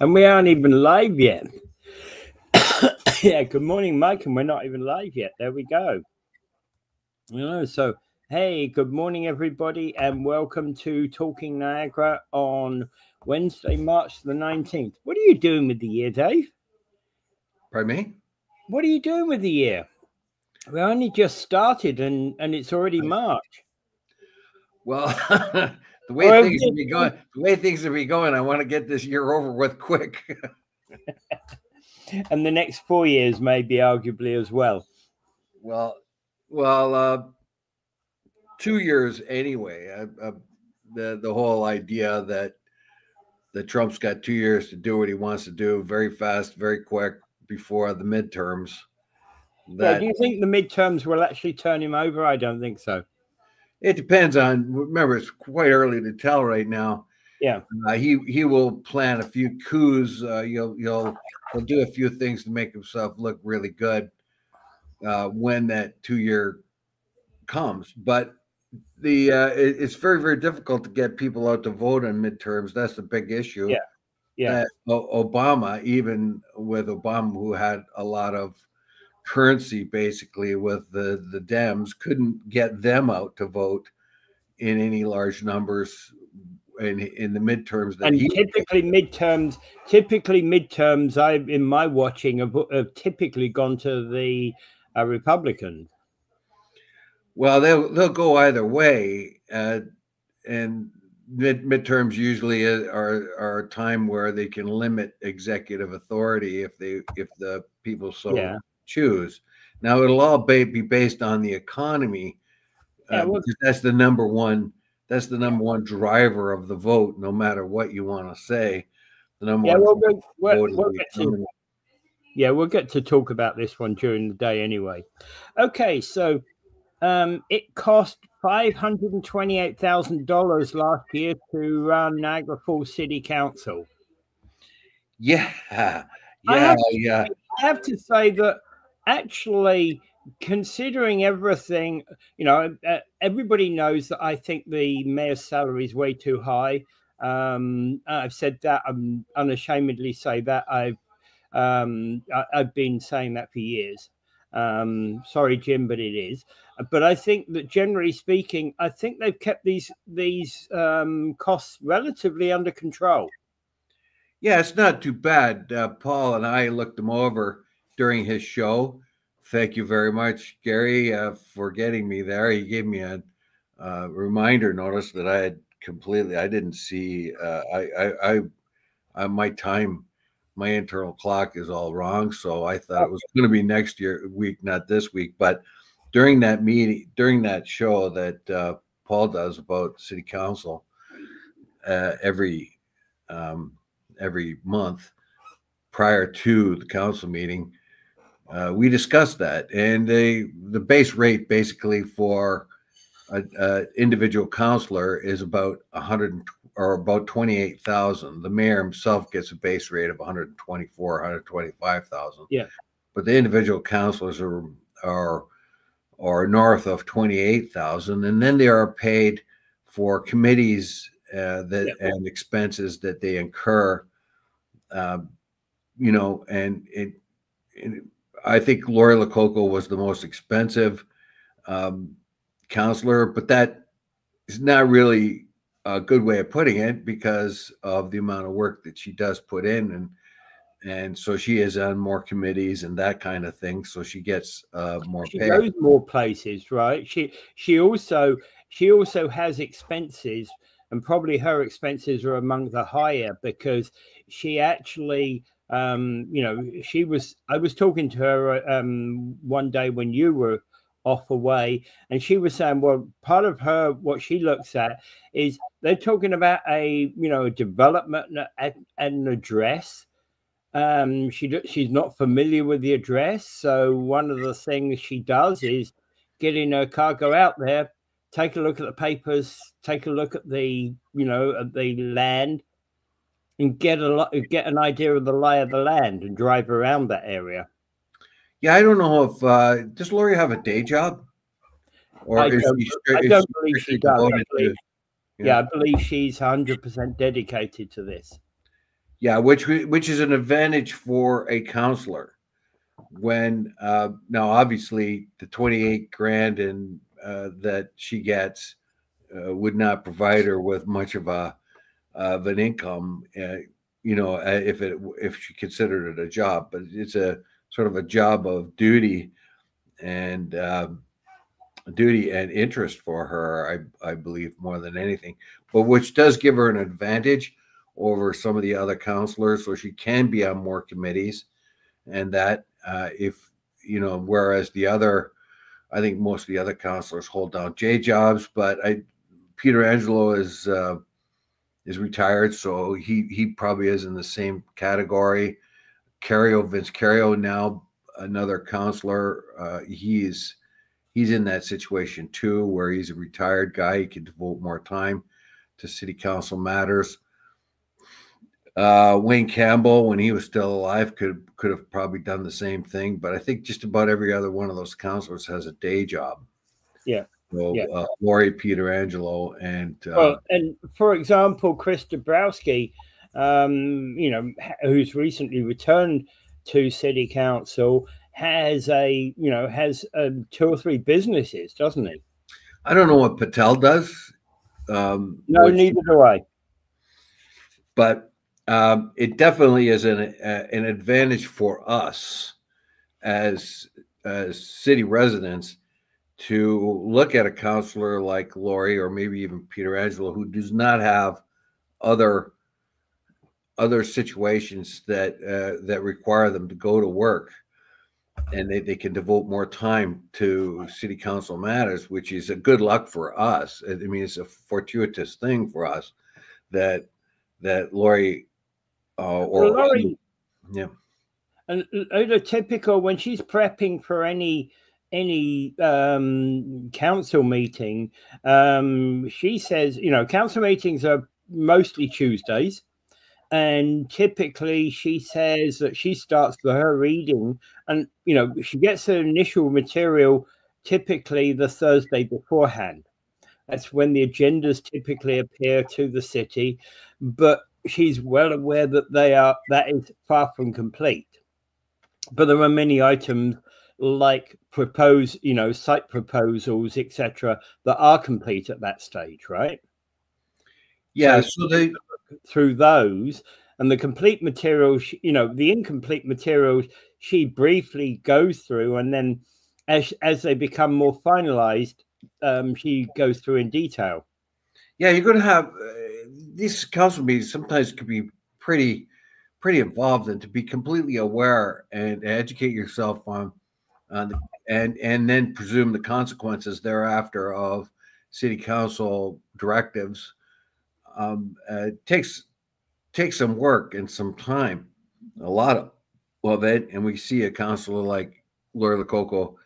And we aren't even live yet. Yeah, good morning, Mike. And we're not even live yet. There we go. So, hey, good morning, everybody, and welcome to Talking Niagara on Wednesday, March the 19th. What are you doing with the year, Dave? Pardon me? What are you doing with the year? We only just started and it's already March. Well, the way things are going, I want to get this year over with quick. And the next 4 years, maybe arguably as well. Well, 2 years anyway. The whole idea that Trump's got 2 years to do what he wants to do, very fast, very quick before the midterms. Do you think the midterms will actually turn him over? I don't think so. It depends on. Remember, it's quite early to tell right now. Yeah, he will plan a few coups. He'll do a few things to make himself look really good when that 2 year comes. But it's very, very difficult to get people out to vote on midterms. That's the big issue. Yeah. Obama, even with Obama, who had a lot of currency basically with the Dems, couldn't get them out to vote in any large numbers in the midterms. Typically midterms, in my watching have typically gone to the Republicans. Well, they'll go either way, and midterms usually are a time where they can limit executive authority if the people choose. Now it'll all be based on the economy. Because that's the number one. That's the number one driver of the vote, no matter what you want to say. The number one. We'll get to talk about this one during the day anyway. Okay, so it cost $528,000 last year to run Niagara Falls City Council. Yeah. I have to say that actually, considering everything, everybody knows that I think the mayor's salary is way too high. I've said that. I'm unashamedly say that. I've been saying that for years. Sorry, Jim, but it is. But I think that generally speaking, I think they've kept these costs relatively under control. Yeah, it's not too bad. Paul and I looked them over during his show. Thank you very much, Gary, for getting me there. He gave me a reminder notice that I didn't see. My internal clock is all wrong, so I thought it was going to be next week, not this week. But during that show that Paul does about city council every month prior to the council meeting, we discussed that, and the base rate basically for an individual councilor is about 28,000. The mayor himself gets a base rate of 124, 125,000. Yeah, but the individual councilors are north of 28,000, and then they are paid for committees and expenses that they incur. I think Lori Lococo was the most expensive counselor, but that is not really a good way of putting it because of the amount of work that she does put in, and so she is on more committees and that kind of thing. So she gets more pay. She goes more places, right? She also has expenses, and probably her expenses are among the higher because she actually. I was talking to her one day when you were off away, and she was saying, well, part of what she looks at is they're talking about a development and an address. She's not familiar with the address, so one of the things she does is get in her car, go out there, take a look at the papers, take a look at the land, and get an idea of the lay of the land and drive around that area. Yeah, I don't know if does Lori have a day job, or I don't believe she does. I believe she's 100% dedicated to this. Yeah, which is an advantage for a counselor. When now obviously the 28 grand and that she gets would not provide her with much of an income, if she considered it a job, but it's a sort of a job of duty and interest for her, I believe, more than anything, but which does give her an advantage over some of the other counselors, so she can be on more committees, and that if whereas I think most of the other counselors hold down J jobs, but Peter Angelo is retired, so he probably is in the same category. Vince Cario, now another counselor, he's in that situation too, where he's a retired guy. He can devote more time to city council matters. Wayne Campbell, when he was still alive, could have probably done the same thing, but I think just about every other one of those counselors has a day job. Yeah. So Lori, Peter Angelo, and and for example, Chris Dabrowski, who's recently returned to city council, has 2 or 3 businesses, doesn't he? I don't know what Patel does. No, neither do I. But it definitely is an advantage for us as city residents to look at a counselor like Lori, or maybe even Peter Angelo, who does not have other situations that require them to go to work, and they can devote more time to city council matters, which is a good luck for us. I mean, it's a fortuitous thing for us that Lori Lori, yeah. And typical when she's prepping for any council meeting, she says, council meetings are mostly Tuesdays, and typically she says that she starts her reading, and she gets her initial material typically the Thursday beforehand. That's when the agendas typically appear to the city, but she's well aware that that is far from complete. But there are many items like site proposals, etc., that are complete at that stage, right? Yeah, so they through those, and the complete materials, the incomplete materials, she briefly goes through, and then as they become more finalized, she goes through in detail. Yeah, you're going to have these council meetings sometimes could be pretty involved, and to be completely aware and educate yourself on and then presume the consequences thereafter of city council directives takes some work and some time, a lot of it. And we see a councilor like Laura Lococo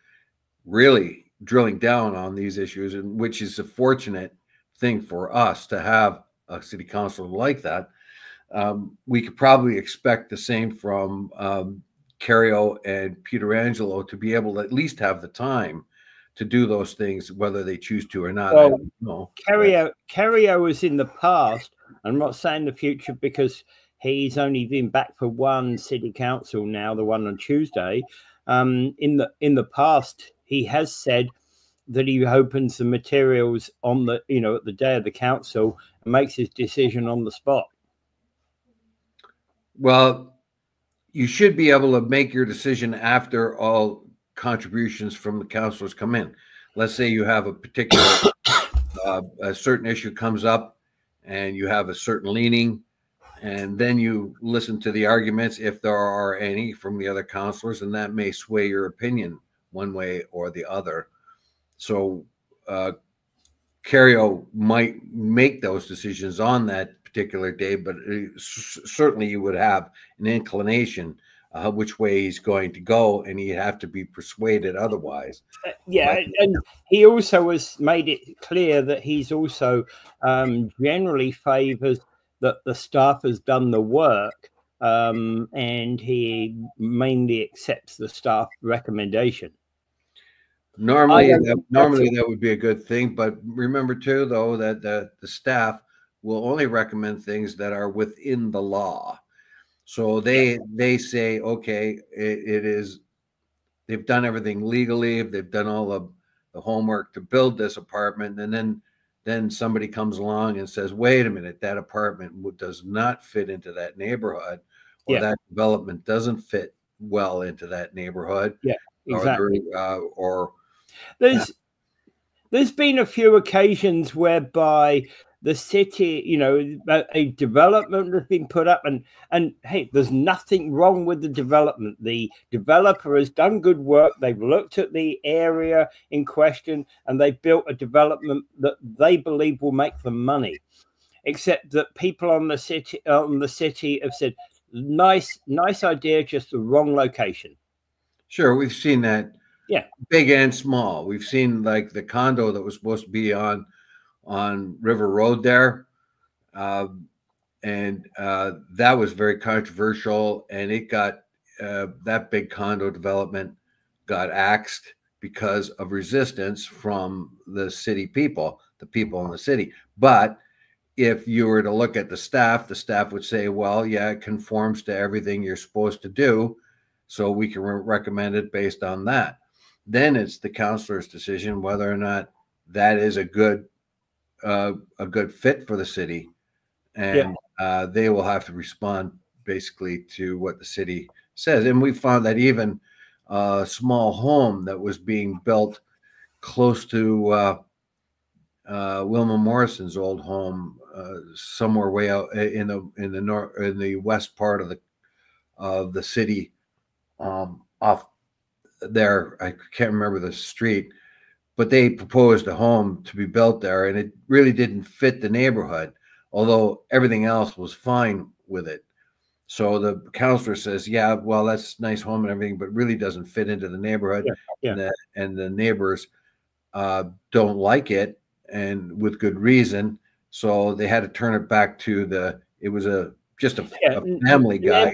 really drilling down on these issues, and which is a fortunate thing for us to have a city council like that. We could probably expect the same from Cario and Peter Angelo, to be able to at least have the time to do those things, whether they choose to or not. Well, Cario was in the past. I'm not saying the future, because he's only been back for one city council now, the one on Tuesday. In the past, he has said that he opens the materials on the at the day of the council and makes his decision on the spot. Well, you should be able to make your decision after all contributions from the councilors come in. Let's say you have a particular a certain issue comes up, and you have a certain leaning, and then you listen to the arguments, if there are any, from the other councilors, and that may sway your opinion one way or the other. So Cario might make those decisions on that particular day, but certainly you would have an inclination which way he's going to go, and he'd have to be persuaded otherwise. And he also has made it clear that he's also generally favors that the staff has done the work, and he mainly accepts the staff recommendation. Normally that would be a good thing, but remember too, though, that the staff will only recommend things that are within the law. So they say, okay, it is, they've done everything legally, they've done all of the homework to build this apartment, and then somebody comes along and says, wait a minute, that apartment does not fit into that neighborhood, or Yeah. that development doesn't fit well into that neighborhood. Yeah, exactly. Or there's been a few occasions whereby the city, you know, a development has been put up, and hey, there's nothing wrong with the development. The developer has done good work. They've looked at the area in question and they built a development that they believe will make them money. Except that people on the city have said, nice idea, just the wrong location. Sure, we've seen that. Yeah, big and small. We've seen like the condo that was supposed to be on River Road there, and that was very controversial, and it got that big condo development got axed because of resistance from the city people, the people in the city. But if you were to look at the staff would say, well, yeah, it conforms to everything you're supposed to do, so we can recommend it based on that. Then it's the councilor's decision whether or not that is a good fit for the city, and they will have to respond basically to what the city says. And we found that even a small home that was being built close to Wilma Morrison's old home, somewhere way out in the west part of the city, off there. I can't remember the street, but they proposed a home to be built there, and it really didn't fit the neighborhood, although everything else was fine with it. So the counselor says, yeah, well, that's a nice home and everything, but really doesn't fit into the neighborhood. And the neighbors don't like it, and with good reason. So they had to turn it back to it was just a family guy.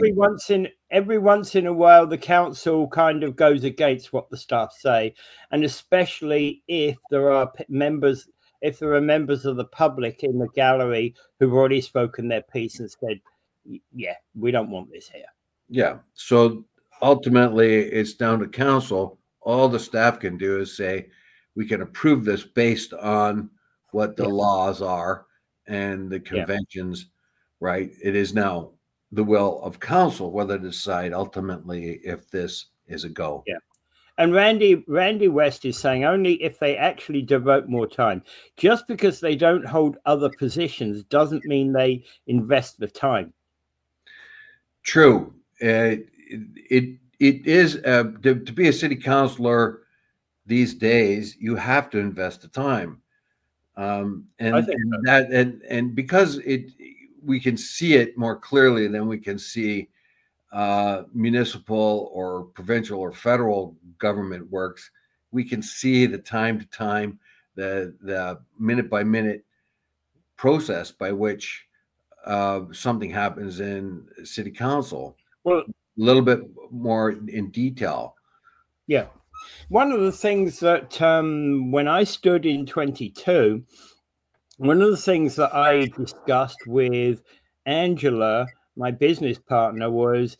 Every once in a while, the council kind of goes against what the staff say, and especially if there are members of the public in the gallery who've already spoken their piece and said, yeah, we don't want this here. Yeah. So ultimately, it's down to council. All the staff can do is say, we can approve this based on what the laws are and the conventions, right? It is now the will of council whether to decide ultimately if this is a go. Yeah. And Randy West is saying only if they actually devote more time. Just because they don't hold other positions doesn't mean they invest the time. True. It is to be a city councilor these days, you have to invest the time. And because we can see it more clearly than we can see municipal or provincial or federal government works. We can see the time to time, the minute by minute process by which something happens in city council. Well, a little bit more in detail. Yeah. One of the things that when I stood in 22, one of the things that I discussed with Angela, my business partner, was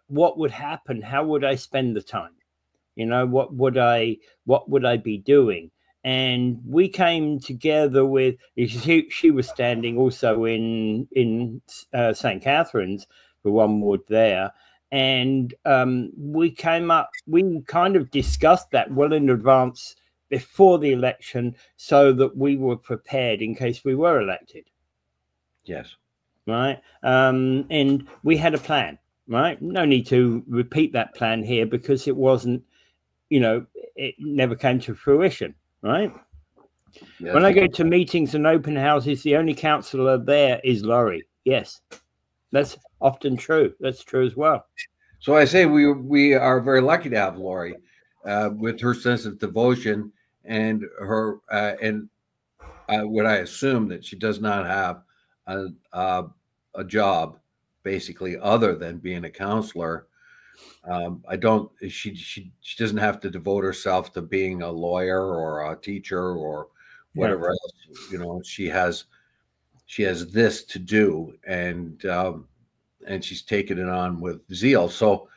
what would happen? How would I spend the time? You know, what would I be doing? And we came together with, she was standing also in St. Catherine's, the one ward there. And we kind of discussed that well in advance before the election so that we were prepared in case we were elected. Yes. Right. And we had a plan, right? No need to repeat that plan here because it wasn't, it never came to fruition, right? Yes. When I go to meetings and open houses, the only councillor there is Laurie. Yes. That's often true. That's true as well. So I say we are very lucky to have Laurie with her sense of devotion and her what I assume that she does not have a job basically other than being a counselor. She doesn't have to devote herself to being a lawyer or a teacher or whatever else. She has this to do, and she's taken it on with zeal. So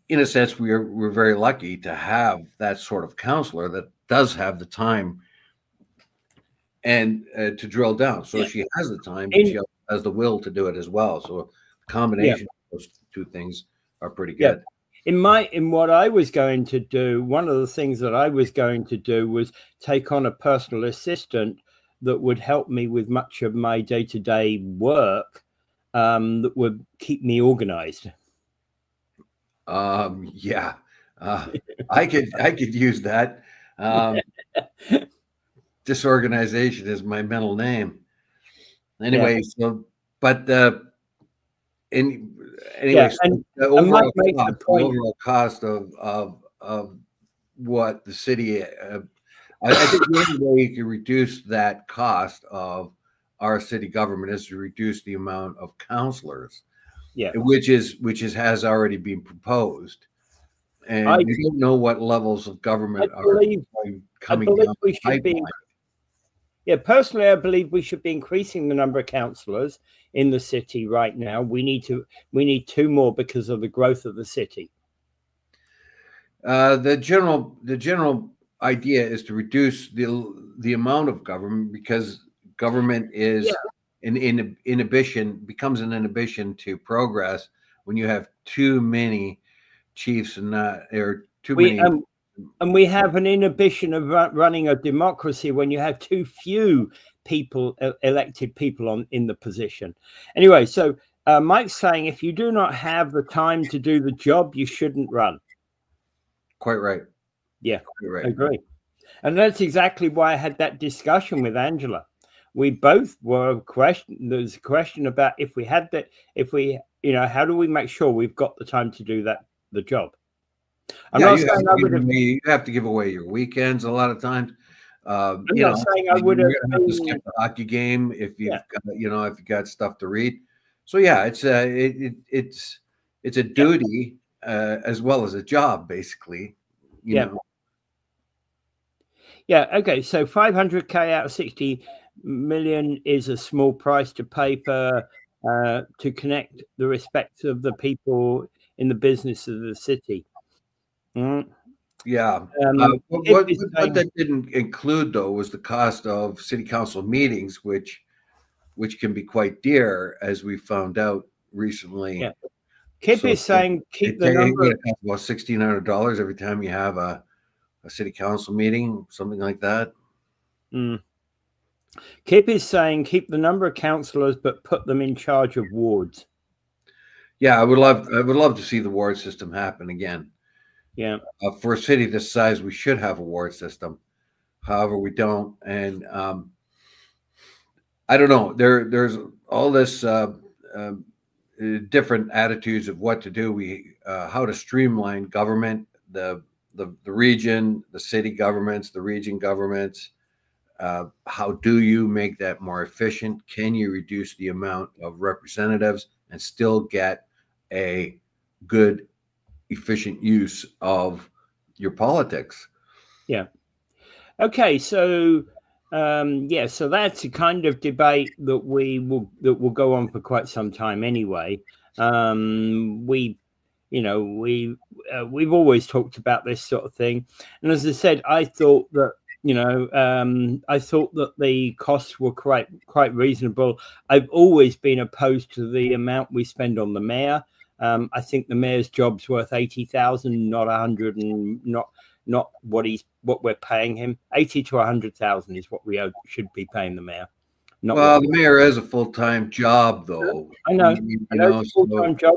in a sense, we're very lucky to have that sort of counselor that does have the time and to drill down. So she has the time, but she also has the will to do it as well. So the combination of those two things are pretty good. In what I was going to do, one of the things that I was going to do was take on a personal assistant that would help me with much of my day-to-day work, that would keep me organized. Yeah, I could use that. Disorganization is my middle name. Anyway, so but anyway, and the overall cost of what the city, I think the only way you can reduce that cost of our city government is to reduce the amount of counselors, which has already been proposed, and we don't know what levels of government are coming down the pipeline. Yeah, personally, I believe we should be increasing the number of councillors in the city right now. We need 2 more because of the growth of the city. The general idea is to reduce the amount of government, because government is an inhibition, becomes an inhibition to progress when you have too many chiefs and too many. And we have an inhibition of running a democracy when you have too few people, elected people in the position. Anyway, so Mike's saying if you do not have the time to do the job, you shouldn't run. Quite right. Yeah, quite right. I agree. And that's exactly why I had that discussion with Angela. We both were there's a question about if we had that, how do we make sure we've got the time to do the job? You have to give away your weekends a lot of times. I'm not saying I would have to skip the hockey game if you've got, if you got stuff to read. So yeah, it's a duty as well as a job, basically. You know. Yeah. Okay. So 500K out of 60 million is a small price to pay to connect the respects of the people in the business of the city. Yeah. What that didn't include, though, was the cost of city council meetings, which can be quite dear, as we found out recently. Yeah. Kip is saying keep the number. It costs about $1,600 every time you have a city council meeting, something like that. Kip is saying keep the number of councillors, but put them in charge of wards. Yeah, I would love to see the ward system happen again. Yeah. For a city this size, we should have a ward system. However, we don't, and I don't know. There's all this different attitudes of what to do. How to streamline government, the region, the city governments, the region governments. How do you make that more efficient? Can you reduce the amount of representatives and still get a good, efficient use of your politics? Yeah. Okay. So, so that's a kind of debate that will go on for quite some time anyway. We've always talked about this sort of thing. And as I said, I thought that, the costs were quite reasonable. I've always been opposed to the amount we spend on the mayor. I think the mayor's job's worth 80,000, not 100, and not what we're paying him. 80 to 100,000 is what we should be paying the mayor. The mayor is a full-time job, though. I know. It's a full-time job.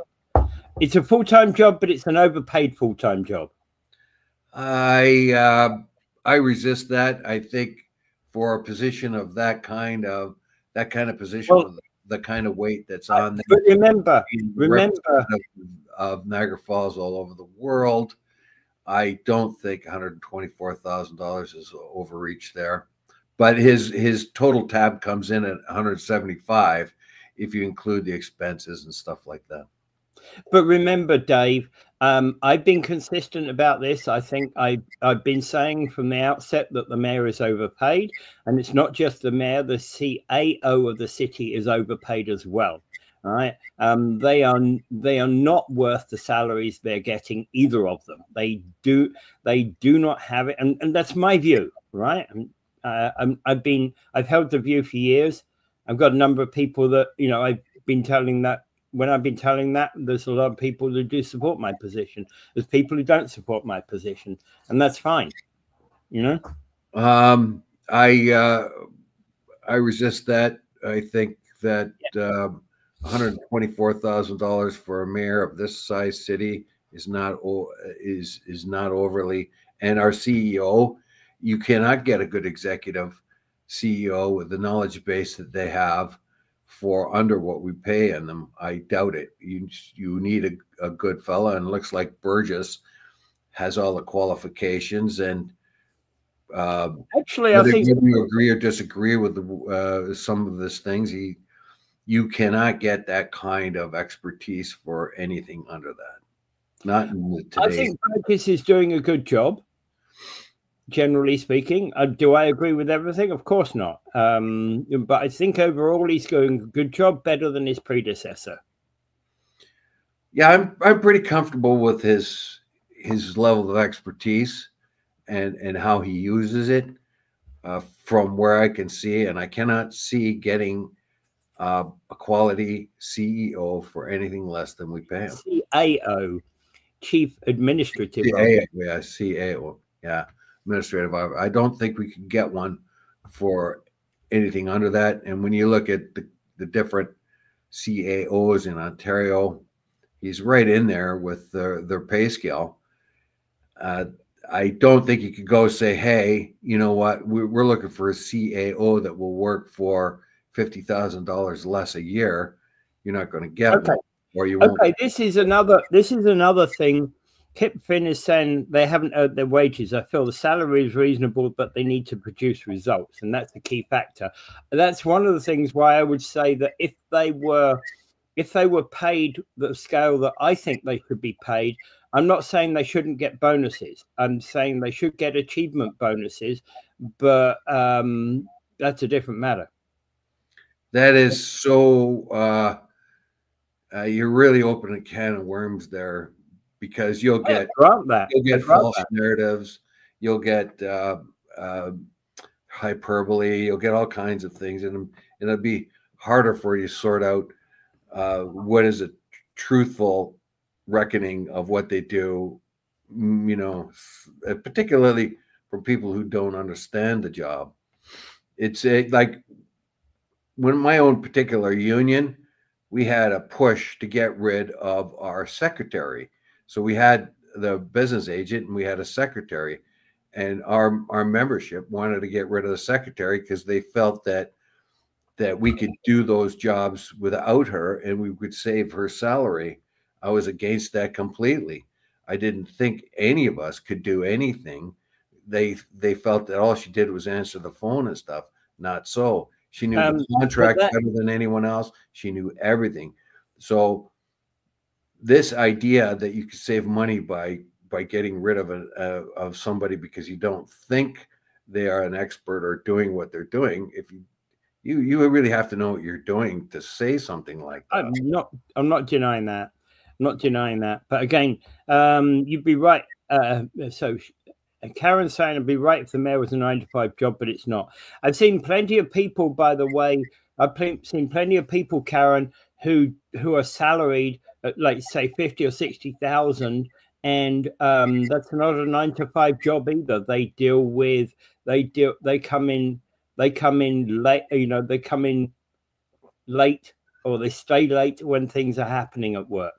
It's a full-time job, but it's an overpaid full-time job. I resist that. I think for a position of that kind of position, with the kind of weight that's on there. But remember of Niagara Falls all over the world, I don't think $124,000 is overreach there. But his total tab comes in at 175 if you include the expenses and stuff like that. But remember, Dave, I've been consistent about this. I think I've been saying from the outset that the mayor is overpaid, and it's not just the mayor. The CAO of the city is overpaid as well. right? They are not worth the salaries they're getting, either of them. They do not have it, and that's my view, right? I've held the view for years. I've got a number of people that, you know, I've been telling that. When I've been telling that, there's a lot of people who do support my position. There's people who don't support my position, and that's fine, you know. I resist that. I think that $124,000 for a mayor of this size city is not overly. And our CEO, you cannot get a good executive CEO with the knowledge base that they have for under what we pay in them. I doubt it. You need a good fella, and it looks like Burgess has all the qualifications. And actually, I think you agree or disagree with some of these things, you cannot get that kind of expertise for anything under that. Not in today's. I think Burgess is doing a good job, generally speaking. Do I agree with everything? Of course not. But I think overall he's doing a good job, better than his predecessor. Yeah, I'm pretty comfortable with his level of expertise and how he uses it from where I can see, and I cannot see getting a quality CEO for anything less than we pay him. CAO, Chief Administrative Officer. Yeah, CAO. Yeah, Administrative Officer. I don't think we can get one for anything under that. And when you look at the different CAOs in Ontario, he's right in there with their pay scale. I don't think you could go say, hey, you know what, we're looking for a CAO that will work for $50,000 less a year. You're not going to get one, or you won't. Okay, this is another thing. Kip Finn is saying they haven't earned their wages. I feel the salary is reasonable, but they need to produce results, and that's the key factor. That's one of the things why I would say that if they were paid the scale that I think they should be paid, I'm not saying they shouldn't get bonuses. I'm saying they should get achievement bonuses, but that's a different matter. That is so. You're really opening a can of worms there, because you'll get false narratives, you'll get hyperbole, you'll get all kinds of things, and it'll be harder for you to sort out what is a truthful reckoning of what they do, you know, particularly for people who don't understand the job. It's like when my own particular union, we had a push to get rid of our secretary. So we had the business agent and we had a secretary, and our membership wanted to get rid of the secretary because they felt that we could do those jobs without her and we could save her salary. I was against that completely. I didn't think any of us could do anything. They felt that all she did was answer the phone and stuff. Not so. She knew the contract better than anyone else. She knew everything. So this idea that you could save money by getting rid of somebody because you don't think they are an expert or doing what they're doing, if you really have to know what you're doing to say something like that. I'm not denying that. I'm not denying that. But again, you'd be right. So Karen's saying I'd be right if the mayor was a 9-to-5 job, but it's not. I've seen plenty of people, by the way. I've seen plenty of people, Karen, who are salaried at, like, say, 50 or 60,000, and that's not a 9-to-5 job either. They come in late. You know, they come in late, or they stay late when things are happening at work,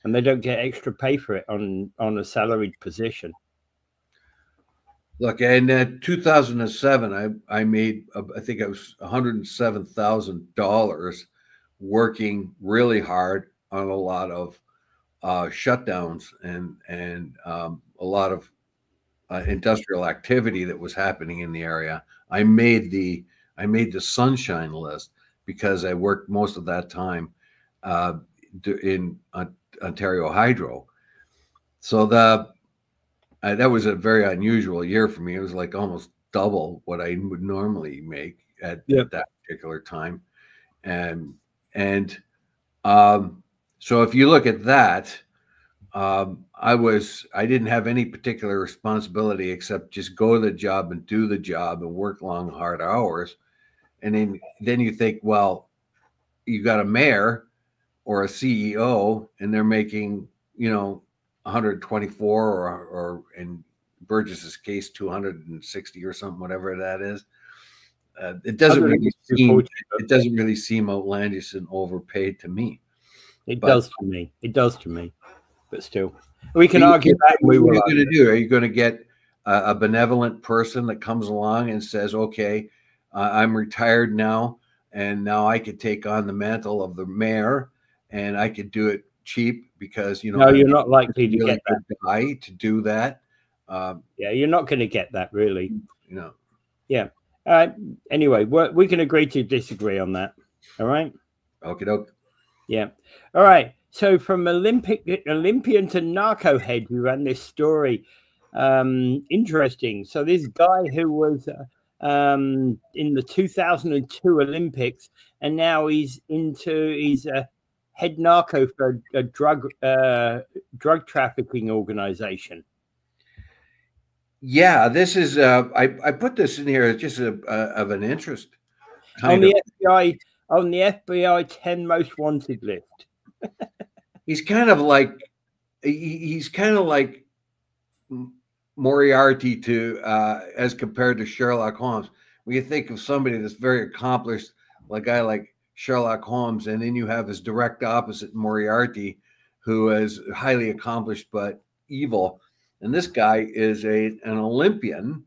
and they don't get extra pay for it on a salaried position. Look, in 2007, I made, I think it was $107,000 working really hard on a lot of shutdowns and a lot of industrial activity that was happening in the area. I made the sunshine list because I worked most of that time in Ontario Hydro. So that was a very unusual year for me. It was like almost double what I would normally make at that particular time. And So if you look at that, I didn't have any particular responsibility except just go to the job and do the job and work long, hard hours. And then you think, well, you got a mayor or a CEO and they're making, 124 or in Burgess's case, 260 or something, whatever that is. It doesn't really seem outlandish and overpaid to me. It does to me. It does to me. But still, we can argue that. What are you going to do? Are you going to get a benevolent person that comes along and says, okay, I'm retired now, and now I could take on the mantle of the mayor, and I could do it cheap because, no, you're not likely to get that guy to do that. Yeah, you're not going to get that, really. Yeah. Anyway, we can agree to disagree on that. All right. Okie doke. Yeah. All right. So from Olympian to Narco head, we ran this story. Interesting. So this guy who was in the 2002 Olympics, and now he's a head narco for a drug trafficking trafficking Yeah, this is I put this in here just of an interest. On the FBI 10 most wanted list. He's kind of like Moriarty to as compared to Sherlock Holmes. When you think of somebody that's very accomplished, like a guy like Sherlock Holmes, and then you have his direct opposite, Moriarty, who is highly accomplished but evil. And this guy is an Olympian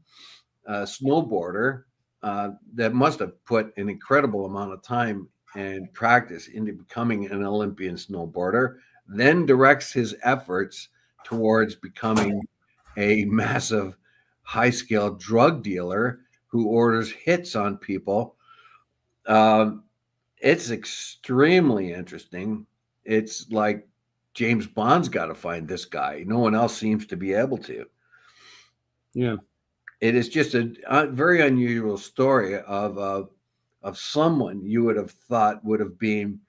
snowboarder that must have put an incredible amount of time and practice into becoming an Olympian snowboarder, then directs his efforts towards becoming a massive high-scale drug dealer who orders hits on people. It's extremely interesting. It's like James Bond's got to find this guy. No one else seems to be able to. Yeah. It is just a very unusual story of someone you would have thought would have been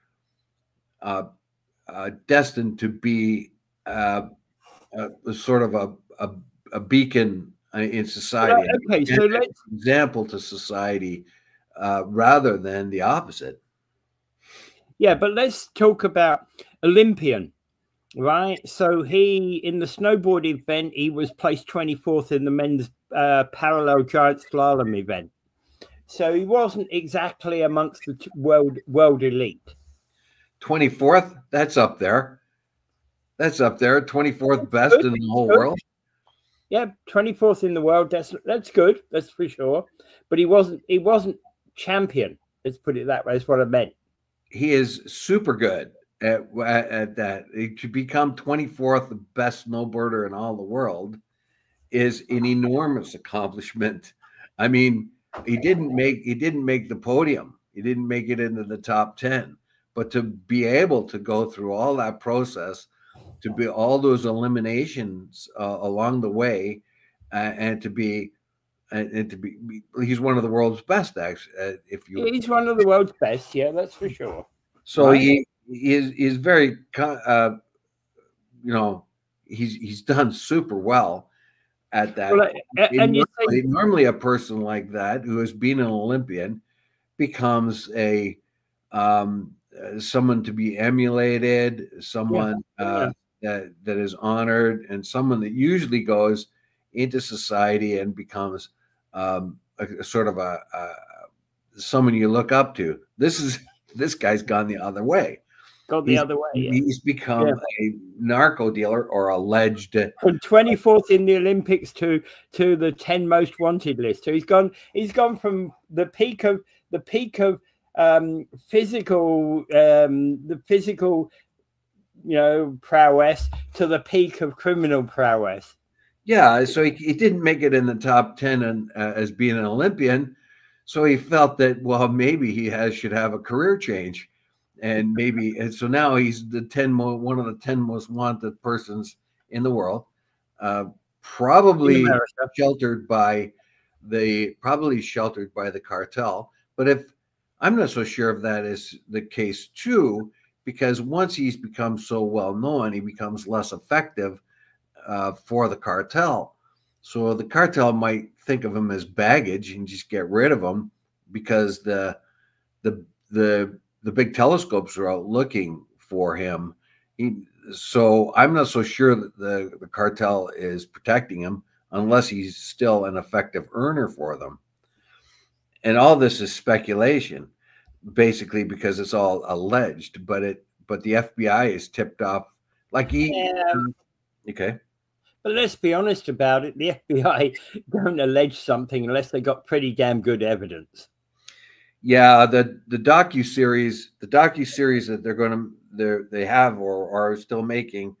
destined to be sort of a beacon in society. Okay, so let's example to society rather than the opposite. Yeah, but let's talk about Olympian, right? So in the snowboard event, he was placed 24th in the men's parallel giant slalom event. So he wasn't exactly amongst the world elite. 24th, that's up there. 24th best in the whole world. Yeah, 24th in the world. That's good. That's for sure. But he wasn't champion. Let's put it that way. That's what I meant. He is super good at that. To become 24th the best snowboarder in all the world is an enormous accomplishment. I mean, he didn't make the podium. He didn't make it into the top 10. But to be able to go through all that process, to be all those eliminations along the way, and to be he's one of the world's best. Actually, he's one of the world's best, yeah, that's for sure. So right? he's very, he's done super well at that. Well, normally a person like that who has been an Olympian becomes a someone to be emulated, someone that is honored, and someone that usually goes into society and becomes a sort of a someone you look up to. This guy's gone the other way. He's become a narco dealer, or alleged. From 24th in the Olympics to the 10 most wanted list. So he's gone from the peak of physical prowess to the peak of criminal prowess. Yeah, so he didn't make it in the top 10 as being an Olympian. So he felt that, well, maybe he should have a career change, and so now he's one of the 10 most wanted persons in the world, probably sheltered by the cartel. But I'm not so sure if that is the case too, because once he's become so well known, he becomes less effective for the cartel. So the cartel might think of him as baggage and just get rid of him because the big telescopes are out looking for him. So I'm not so sure that the cartel is protecting him unless he's still an effective earner for them. And all this is speculation, basically, because it's all alleged. But the FBI is tipped off. Like okay. But let's be honest about it. The FBI don't allege something unless they got pretty damn good evidence. Yeah, the docuseries that they have or are still making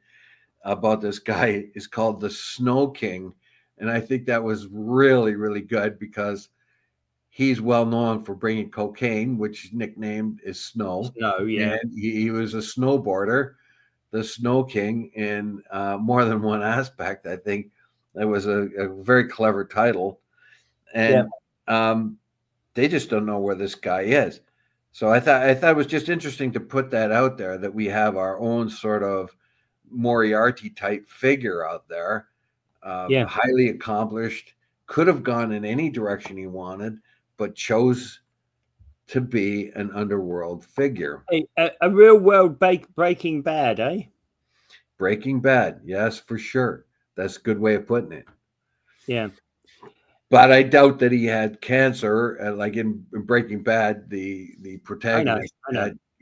about this guy is called The Snow King, and I think that was really, really good because he's well known for bringing cocaine, which is nicknamed is Snow. Snow, yeah. And he was a snowboarder, the Snow King, in more than one aspect. I think that was a very clever title, and they just don't know where this guy is. So I thought it was just interesting to put that out there, that we have our own sort of Moriarty type figure out there, highly accomplished, could have gone in any direction he wanted, but chose to be an underworld figure. A real world Breaking Bad, eh? Breaking Bad, yes, for sure. That's a good way of putting it. Yeah. But I doubt that he had cancer. Like in Breaking Bad, the protagonist,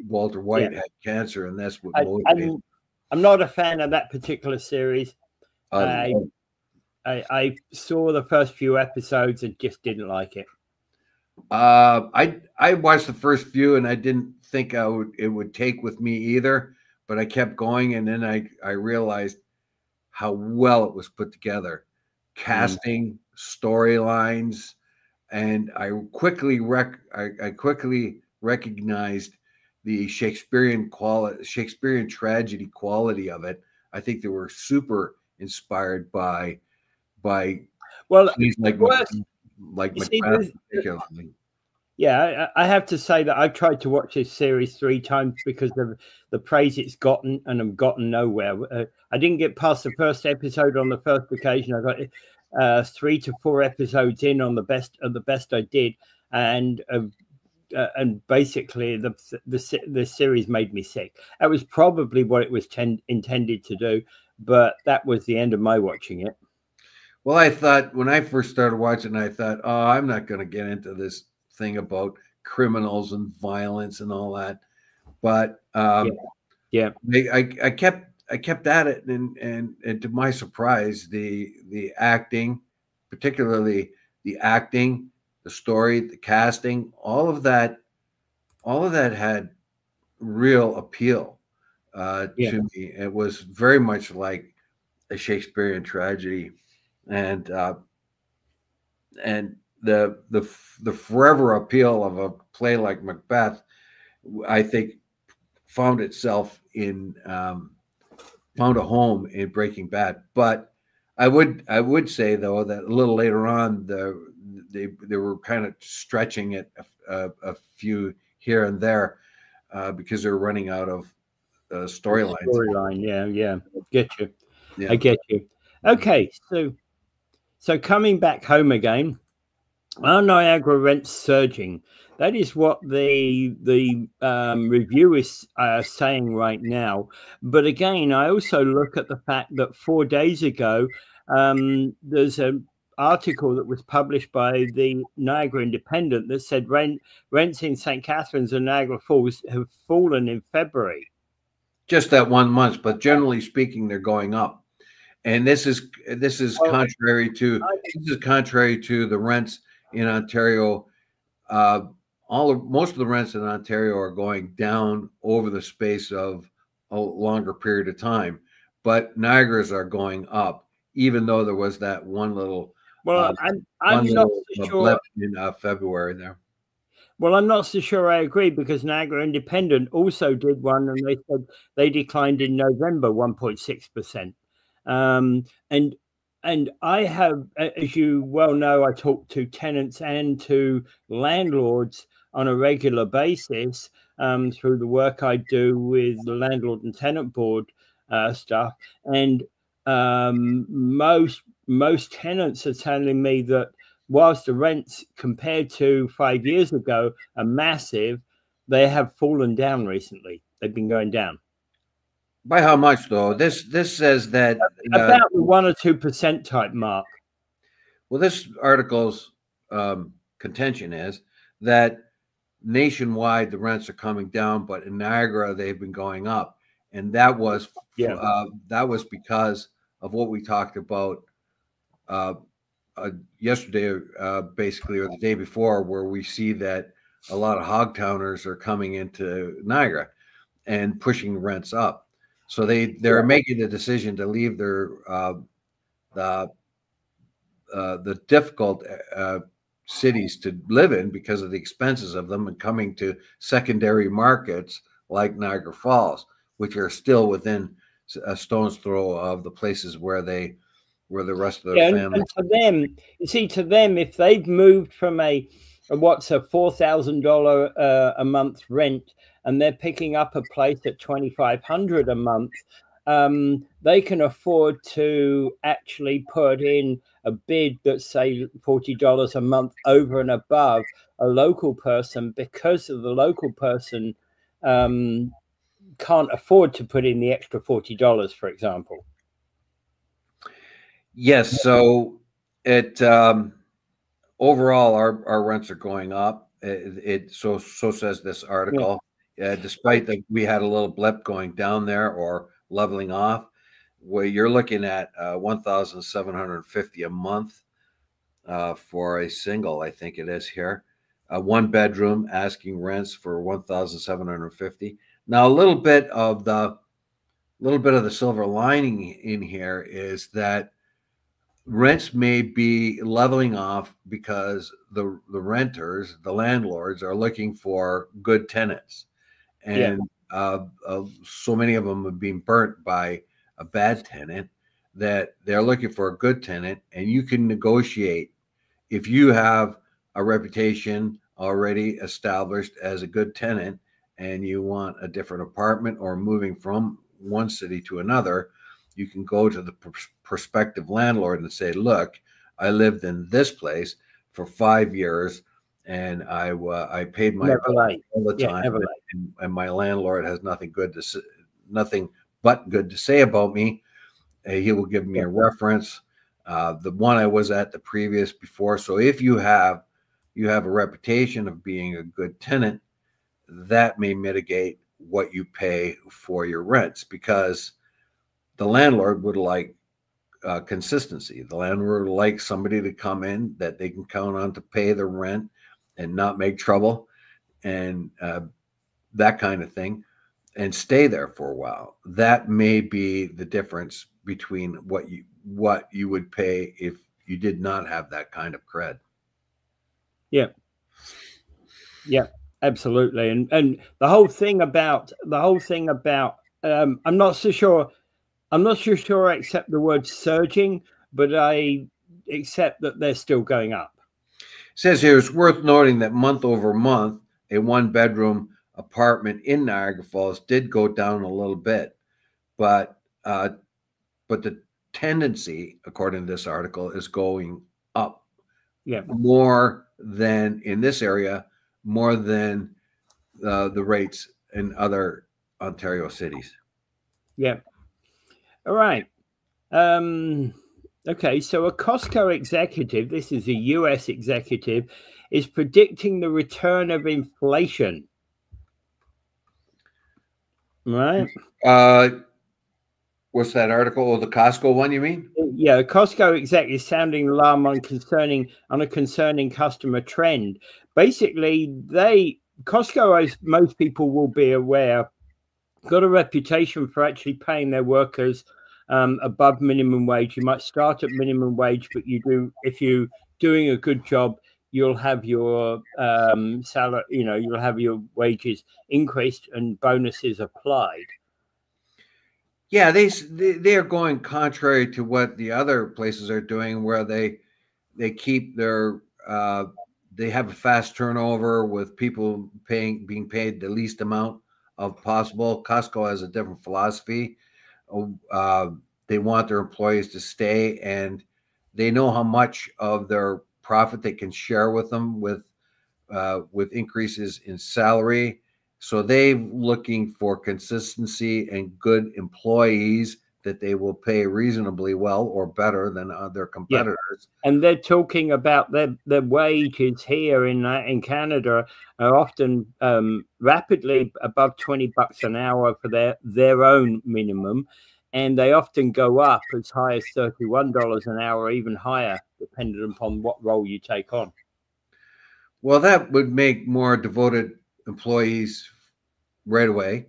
Walter White, had cancer, and that's what motivated. I'm not a fan of that particular series. I saw the first few episodes and just didn't like it. I watched the first few and I didn't think it would take with me either, but I kept going, and then I realized how well it was put together, casting, storylines, and I quickly recognized the Shakespearean tragedy quality of it. I think they were super inspired by plays like Macbeth, particularly. Yeah, I have to say that I've tried to watch this series 3 times because of the praise it's gotten, and I've gotten nowhere. I didn't get past the first episode on the first occasion. I got 3 to 4 episodes in on the best I did, and basically the series made me sick. That was probably what it was intended to do, but that was the end of my watching it. Well, I thought when I first started watching, I thought, oh, I'm not going to get into this thing about criminals and violence and all that. But I kept at it, and to my surprise, the acting, particularly the acting, the story, the casting, all of that had real appeal to me. It was very much like a Shakespearean tragedy, and the forever appeal of a play like Macbeth, I think, found a home in Breaking Bad. But I would say, though, that a little later on, they were kind of stretching it a few here and there because they're running out of storylines. Yeah, get you. Yeah. I get you. Okay, so coming back home again, our Niagara rent's surging. That is what the review is saying right now. But again, I also look at the fact that 4 days ago, there's an article that was published by the Niagara Independent that said rents in St. Catharines and Niagara Falls have fallen in February. Just that 1 month, but generally speaking, they're going up. And this is contrary to the rents in Ontario. Most of the rents in Ontario are going down over the space of a longer period of time, but Niagara's are going up, even though there was that one little I'm not so sure in February there. Well, I'm not so sure I agree, because Niagara Independent also did one, and they said they declined in November 1.6%. And I have, as you well know, I talk to tenants and to landlords on a regular basis. through the work I do with the landlord and tenant board stuff, and most tenants are telling me that whilst the rents compared to 5 years ago are massive, they have fallen down recently. They've been going down. By how much, though? This says that about the 1 or 2% type mark. Well, this article's contention is that nationwide the rents are coming down, but in Niagara they've been going up, and that was because of what we talked about yesterday, basically, or the day before, where we see that a lot of hogtowners are coming into Niagara and pushing rents up. So they're making the decision to leave their the difficult cities to live in because of the expenses of them, and coming to secondary markets like Niagara Falls, which are still within a stone's throw of the places where the rest of their family. And for them, you see, to them, if they've moved from what's a $4,000 a month rent, and they're picking up a place at $2,500 a month, they can afford to actually put in a bid that's, say, $40 a month over and above a local person, because of the local person can't afford to put in the extra $40, for example. Yes, so it overall our rents are going up. So says this article. Despite that we had a little blip going down there or leveling off, where you're looking at $1,750 a month for a single. I think it is here, a 1-bedroom, asking rents for $1,750. Now, a little bit of the silver lining in here is that rents may be leveling off because the renters, the landlords, are looking for good tenants, and so many of them have been burnt by a bad tenant that they're looking for a good tenant. And you can negotiate if you have a reputation already established as a good tenant and you want a different apartment or moving from one city to another. You can go to the prospective landlord and say, look, I lived in this place for 5 years and I paid my bill all the time, and my landlord has nothing but good to say about me. He will give me a reference. The one I was at the previous before. So if you have a reputation of being a good tenant, that may mitigate what you pay for your rents, because the landlord would like consistency. The landlord would like somebody to come in that they can count on to pay the rent and not make trouble, and that kind of thing, and stay there for a while. That may be the difference between what you would pay if you did not have that kind of cred. Yeah, absolutely. And the whole thing about I'm not so sure I accept the word surging, but I accept that they're still going up. It says here, it's worth noting that month over month, a 1-bedroom apartment in Niagara Falls did go down a little bit, but the tendency, according to this article, is going up. More than in this area, more than the rates in other Ontario cities. All right. Okay, so a Costco executive, this is a US executive, is predicting the return of inflation. Right? What's that article? Oh, the Costco one, you mean? Yeah, Costco Exec is sounding alarm on a concerning customer trend. Basically, Costco, as most people will be aware, got a reputation for actually paying their workers above minimum wage. You might start at minimum wage, but if you're doing a good job, you'll have your salary. You'll have your wages increased and bonuses applied. Yeah, they are going contrary to what the other places are doing, where they keep their they have a fast turnover with people being paid the least amount of possible. Costco has a different philosophy. Uh, they want their employees to stay, and they know how much of their profit they can share with them with increases in salary. So they're looking for consistency and good employees that they will pay reasonably well or better than other competitors. Yeah. And they're talking about their wages here in Canada are often rapidly above $20 an hour for their own minimum, and they often go up as high as $31 an hour, even higher, depending upon what role you take on. Well, that would make more devoted employees right away.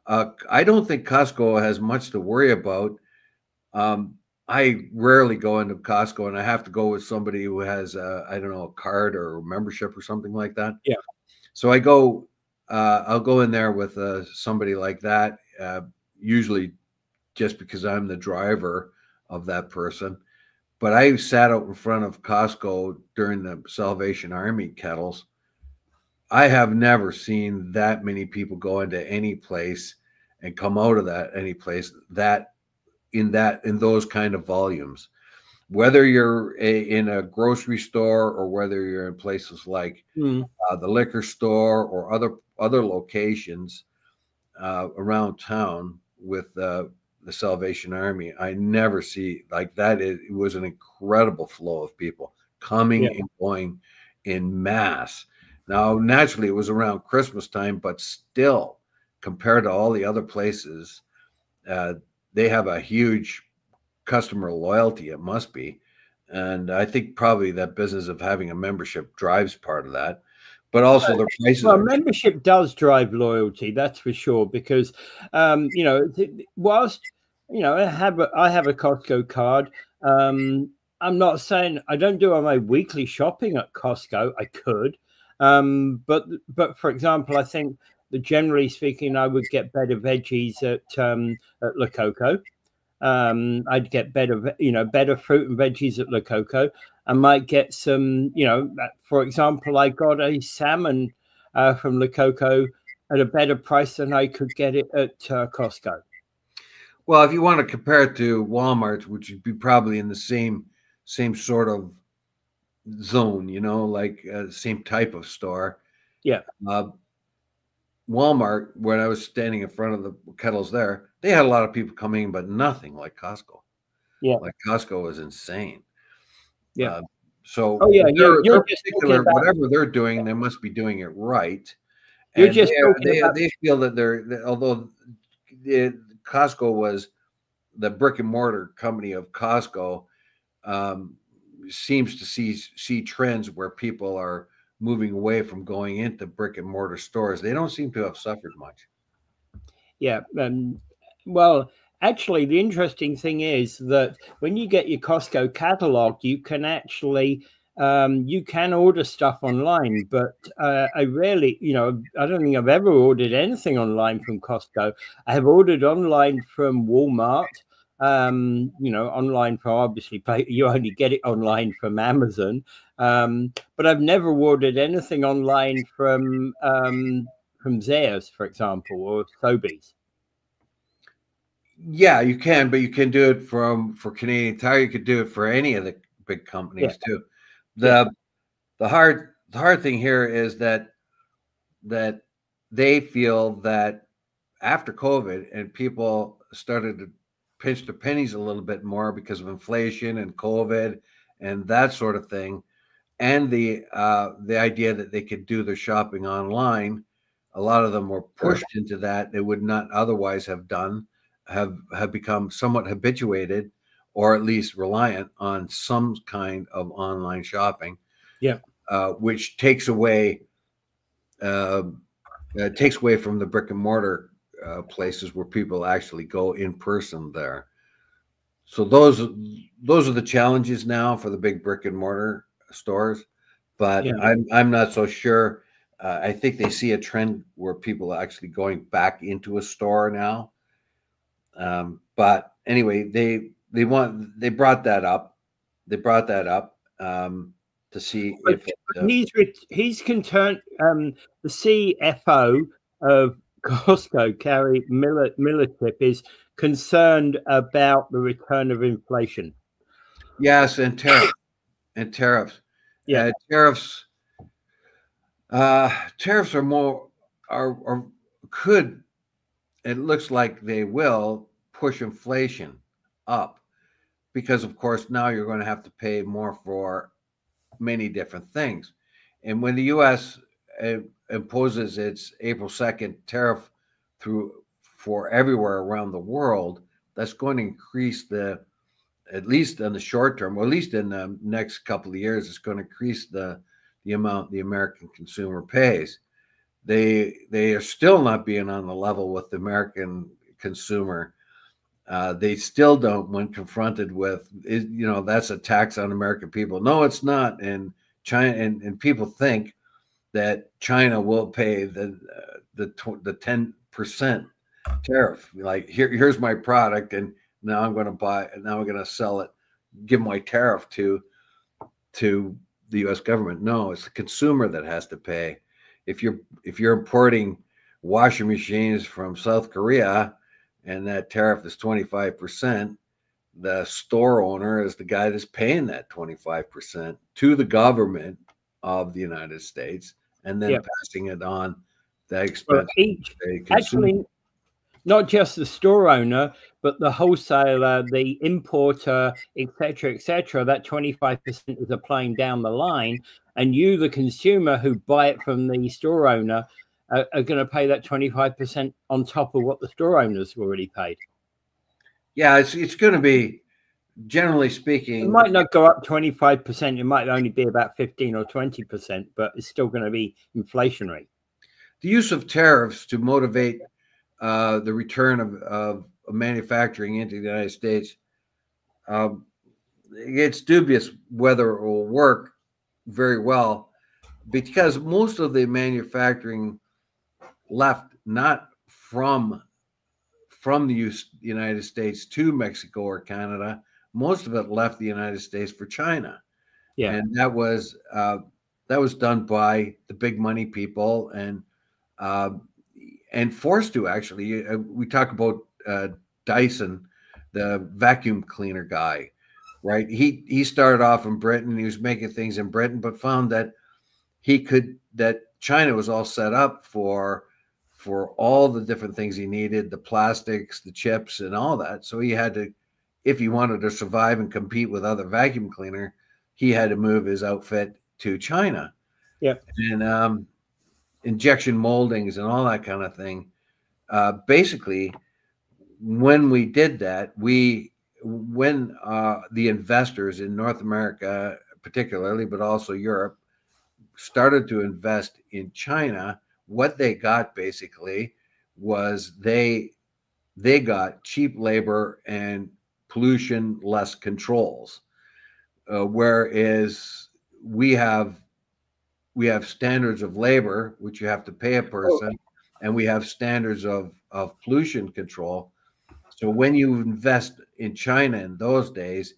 I don't think Costco has much to worry about. I rarely go into Costco, and I have to go with somebody who has, I don't know, a card or a membership or something like that. Yeah. So I'll go in there with somebody like that, usually just because I'm the driver of that person. But I sat out in front of Costco during the Salvation Army kettles. I have never seen that many people go into any place and come out of that any place in those kind of volumes. Whether you're in a grocery store or whether you're in places like the liquor store or other locations around town with the Salvation Army, I never see like that. It was an incredible flow of people coming and going in mass. Now, naturally, it was around Christmas time, but still, compared to all the other places, they have a huge customer loyalty. It must be. And I think probably that business of having a membership drives part of that. But also the prices. Well, membership does drive loyalty, that's for sure. Because, whilst I have a Costco card, I'm not saying I don't do my weekly shopping at Costco. I could, but for example, I think that generally speaking, I would get better veggies at La Coco. I'd get better fruit and veggies at La Coco. I might get some, for example, I got a salmon from La Coco at a better price than I could get it at Costco. Well, if you want to compare it to Walmart, which would be probably in the same sort of zone, like same type of store. Yeah. Walmart, when I was standing in front of the kettles there, they had a lot of people coming, but nothing like Costco. Yeah. Like Costco is insane. Yeah. So you're just whatever they're doing, they must be doing it right. You're and just they feel that although Costco was the brick and mortar company of Costco, seems to see trends where people are moving away from going into brick and mortar stores. They don't seem to have suffered much. Yeah. Well, actually, the interesting thing is that when you get your Costco catalog, you can actually you can order stuff online. But I rarely, I don't think I've ever ordered anything online from Costco. I have ordered online from Walmart. Online from obviously you only get it online from Amazon. But I've never ordered anything online from Zayre's, for example, or Sobeys. Yeah, you can, but you can do it for Canadian Tire. You could do it for any of the big companies too. The hard thing here is that they feel that after COVID and people started to pinch their pennies a little bit more because of inflation and COVID and that sort of thing, and the idea that they could do their shopping online, a lot of them were pushed into that they would not otherwise have done, have become somewhat habituated or at least reliant on some kind of online shopping. Yeah. Which takes away from the brick and mortar places where people actually go in person there. So those are the challenges now for the big brick and mortar stores. But I'm not so sure. I think they see a trend where people are actually going back into a store now. But anyway, they brought that up. to see but if he's concerned. The CFO of Costco, Carrie Millertip, is concerned about the return of inflation. yes, and tariffs. Yeah. Tariffs are more are could, it looks like they will push inflation up, because of course now you're going to have to pay more for many different things. And when the US imposes its April 2nd tariff for everywhere around the world, that's going to increase at least in the short term, or at least in the next couple of years, it's going to increase the amount the American consumer pays. They are still not being on the level with the American consumer. They still don't, when confronted with, that's a tax on American people. No, it's not. And China and people think that China will pay the 10% tariff. Like, here's my product, and now I'm going to buy it. Now I'm going to sell it, give my tariff to the U.S. government. No, it's the consumer that has to pay. If you're importing washing machines from South Korea, and that tariff is 25%, the store owner is the guy that's paying that 25% to the government of the United States, and then passing it on, that expense. Actually, not just the store owner, but the wholesaler, the importer, etc. That 25% is applying down the line, and you, the consumer who buy it from the store owner, are going to pay that 25% on top of what the store owners already paid. Yeah, it's going to be, generally speaking, it might not go up 25%. It might only be about 15 or 20%, but it's still going to be inflationary. The use of tariffs to motivate the return of manufacturing into the United States, it's dubious whether it will work very well, because most of the manufacturing left not from the United States to Mexico or Canada. Most of it left the United States for China. Yeah, and that was done by the big money people, and forced to, actually. We talk about Dyson, the vacuum cleaner guy, right? He started off in Britain. He was making things in Britain, but found that that China was all set up for all the different things he needed, the plastics, the chips, and all that. So he had to, if he wanted to survive and compete with other vacuum cleaner, he had to move his outfit to China. Yeah. And injection moldings and all that kind of thing. Basically, when we did that, when the investors in North America particularly, but also Europe, started to invest in China, what they got basically was they got cheap labor and pollution less controls, whereas we have standards of labor, which you have to pay a person, and we have standards of pollution control. So when you invest in China in those days,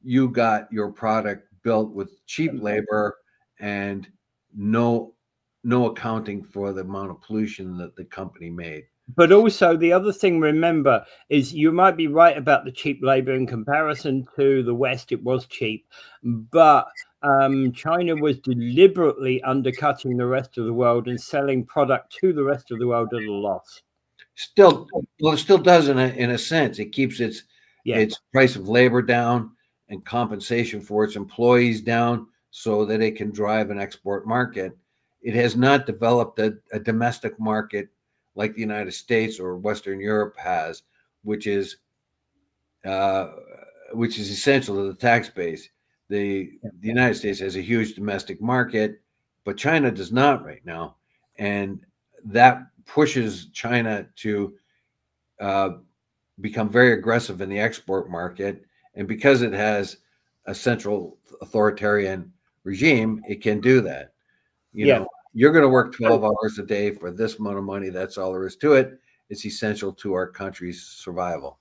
you got your product built with cheap labor and no accounting for the amount of pollution that the company made. But also, the other thing, remember, is you might be right about the cheap labor. In comparison to the West, it was cheap, but China was deliberately undercutting the rest of the world and selling product to the rest of the world at a loss. Still, well, it still does in a sense. It keeps its price of labor down and compensation for its employees down, so that it can drive an export market. It has not developed a domestic market like the United States or Western Europe has, which is essential to the tax base. The United States has a huge domestic market, but China does not right now, and that pushes China to become very aggressive in the export market. And because it has a central authoritarian regime, it can do that. You know, you're going to work 12 hours a day for this amount of money. That's all there is to it. It's essential to our country's survival.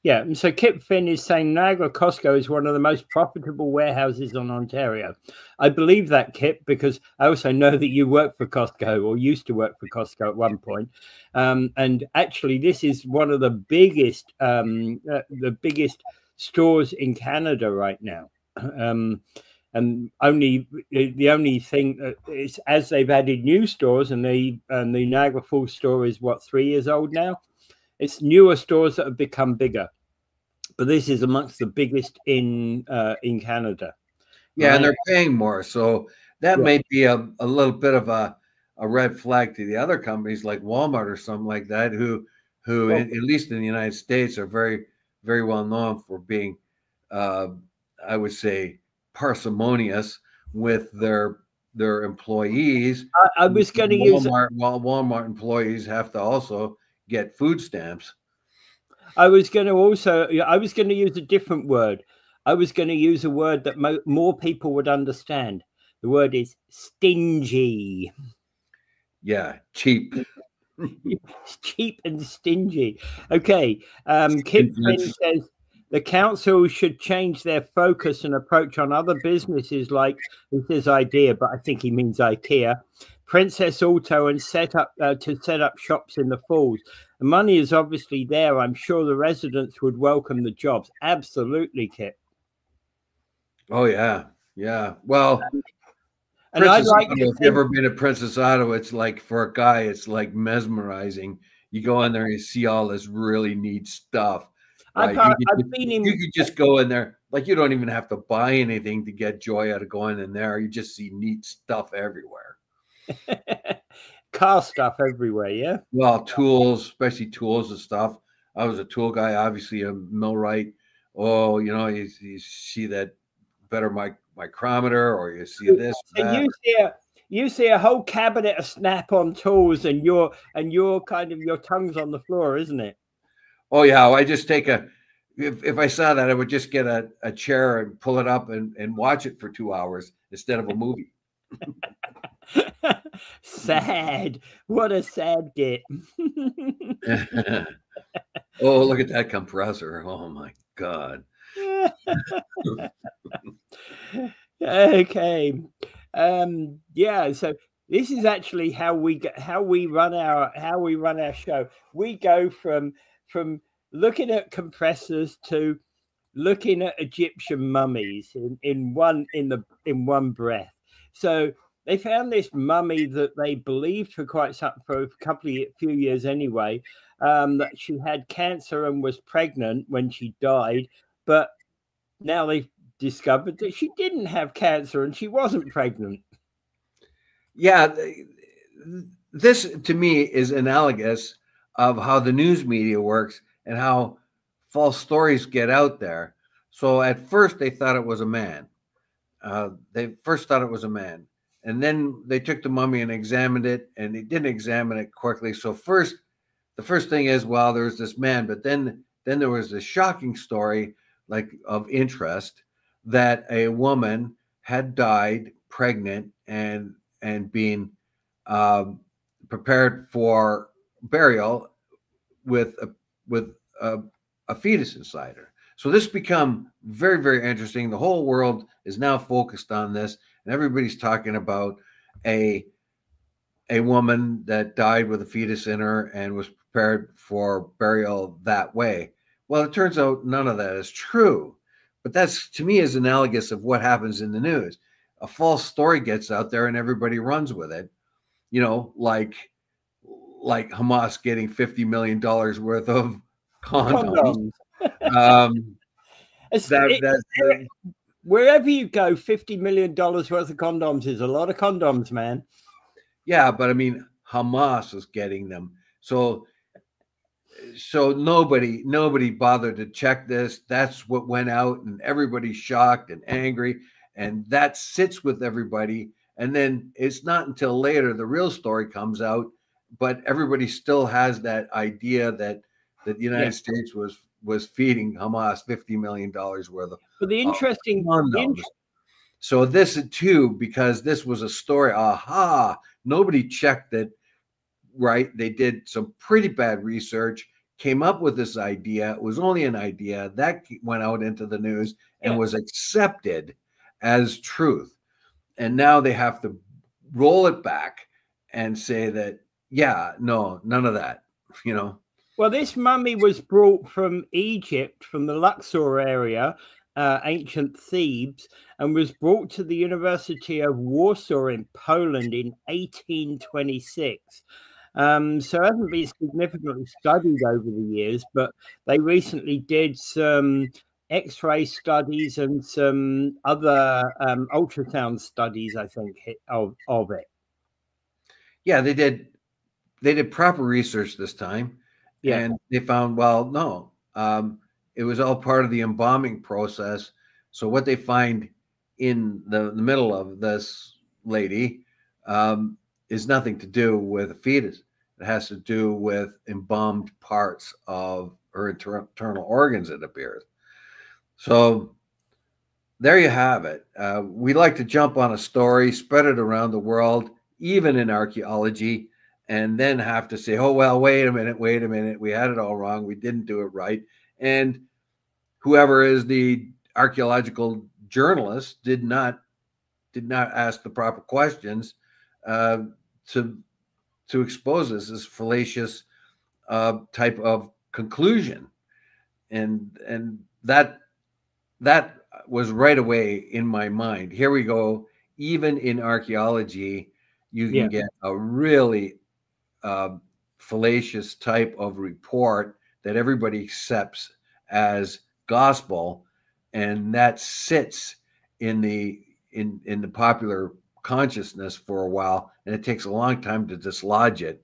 Yeah, and so Kip Finn is saying Niagara Costco is one of the most profitable warehouses on Ontario. I believe that, Kip, because I also know that you work for Costco or used to work for Costco at one point. And actually, this is one of the biggest stores in Canada right now. And the only thing is, as they've added new stores, and the Niagara Falls store is what, 3 years old now. It's newer stores that have become bigger, but this is amongst the biggest in Canada. Yeah, right? and they're paying more, so that Yeah. may be a little bit of a red flag to the other companies like Walmart or something like that, who Well, at least in the United States are very, very well known for being, I would say, parsimonious with their employees. I was going to use Walmart employees have to also get food stamps. I was going to use a different word. I was going to use a word that more people would understand. The word is stingy. Yeah, cheap. It's cheap and stingy. Okay. Kip Finn says the council should change their focus and approach on other businesses like, this is idea, but I think he means IKEA, Princess Auto, and set up shops in the Falls. The money is obviously there. I'm sure the residents would welcome the jobs. Absolutely, Kip. Oh yeah, yeah. Well, and I'd like if you've ever been to Princess Auto, it's like, for a guy, it's like mesmerizing. You go in there and you see all this really neat stuff. Right? You could just go in there, like, you don't even have to buy anything to get joy out of going in there. You just see neat stuff everywhere. Car stuff everywhere, yeah. Well, tools, especially tools and stuff. I was a tool guy, obviously a millwright. Oh, you see that better micrometer, or you see this. And you see a whole cabinet of snap-on tools, and your kind of your tongue's on the floor, isn't it? Oh yeah, I just take if I saw that, I would just get a chair and pull it up and watch it for 2 hours instead of a movie. Sad. What a sad Git. Oh, look at that compressor. Oh my God. Okay. Yeah, so this is actually how we run our show. We go from looking at compressors to looking at Egyptian mummies in one breath. So they found this mummy that they believed for a few years anyway, that she had cancer and was pregnant when she died, but now they've discovered that she didn't have cancer and she wasn't pregnant. Yeah, this to me is analogous of how the news media works and how false stories get out there. So at first they thought it was a man. They first thought it was a man, and then they took the mummy and examined it, and they didn't examine it quickly. So the first thing is, well, there's this man, but then there was this shocking story, like, of interest, that a woman had died pregnant and being prepared for burial with a fetus inside her. So this become very, very interesting. The whole world is now focused on this, and everybody's talking about a woman that died with a fetus in her and was prepared for burial that way. Well, it turns out none of that is true. But that's, to me, is analogous of what happens in the news. A false story gets out there and everybody runs with it. Like Hamas getting $50 million worth of condoms. Wherever you go, $50 million worth of condoms is a lot of condoms, man. Yeah, but I mean, Hamas is getting them. So nobody bothered to check this. That's what went out, and everybody's shocked and angry, and that sits with everybody. And then it's not until later the real story comes out, but everybody still has that idea that the United States was feeding Hamas $50 million worth of. But the interesting so this too, because this was a story. Nobody checked it. Right, they did some pretty bad research, came up with this idea. It was only an idea that went out into the news and was accepted as truth. And now they have to roll it back and say that, yeah, no, none of that, you know. Well, this mummy was brought from Egypt, from the Luxor area, ancient Thebes, and was brought to the University of Warsaw in Poland in 1826. So it hasn't been significantly studied over the years, but they recently did some X-ray studies and some other ultrasound studies, I think, of it. Yeah, they did proper research this time. Yeah. And they found, well, no, it was all part of the embalming process. So what they find in the middle of this lady is nothing to do with a fetus. It has to do with embalmed parts of her internal organs, it appears. So there you have it. We like to jump on a story, spread it around the world, even in archaeology, and then have to say, oh, well, wait a minute. We had it all wrong. We didn't do it right. And whoever is the archaeological journalist did not ask the proper questions to expose this as fallacious type of conclusion. And that was right away in my mind. Here we go. Even in archaeology, you can get a really fallacious type of report that everybody accepts as gospel, and that sits in the popular consciousness for a while, and it takes a long time to dislodge it.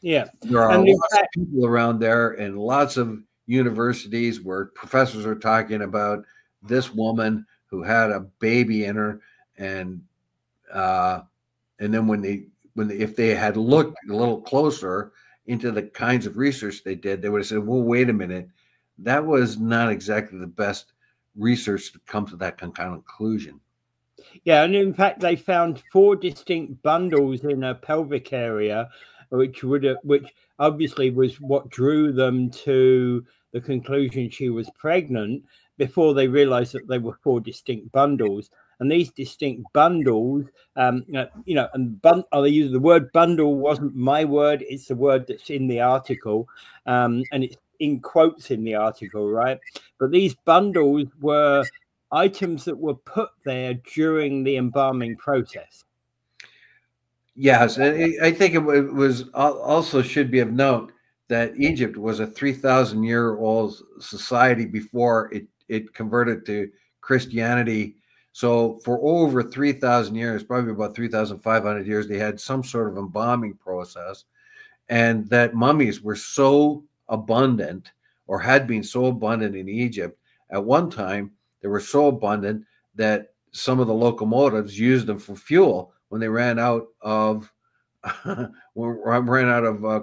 Yeah, there are lots of people around there, and lots of universities where professors are talking about this woman who had a baby in her, and then if they had looked a little closer into the kinds of research they did, they would have said, well, wait a minute, that was not exactly the best research to come to that kind of conclusion. Yeah, and in fact, they found 4 distinct bundles in her pelvic area, which obviously was what drew them to the conclusion she was pregnant, before they realized that they were 4 distinct bundles. And these distinct bundles, and they use the word bundle wasn't my word, it's the word that's in the article, and it's in quotes in the article, right? But these bundles were items that were put there during the embalming process. Yes, and I think it was also should be of note that Egypt was a 3,000-year-old society before it converted to Christianity. So for over 3,000 years, probably about 3,500 years, they had some sort of embalming process, and that mummies were so abundant, or had been so abundant in Egypt. At one time, they were so abundant that some of the locomotives used them for fuel when they ran out of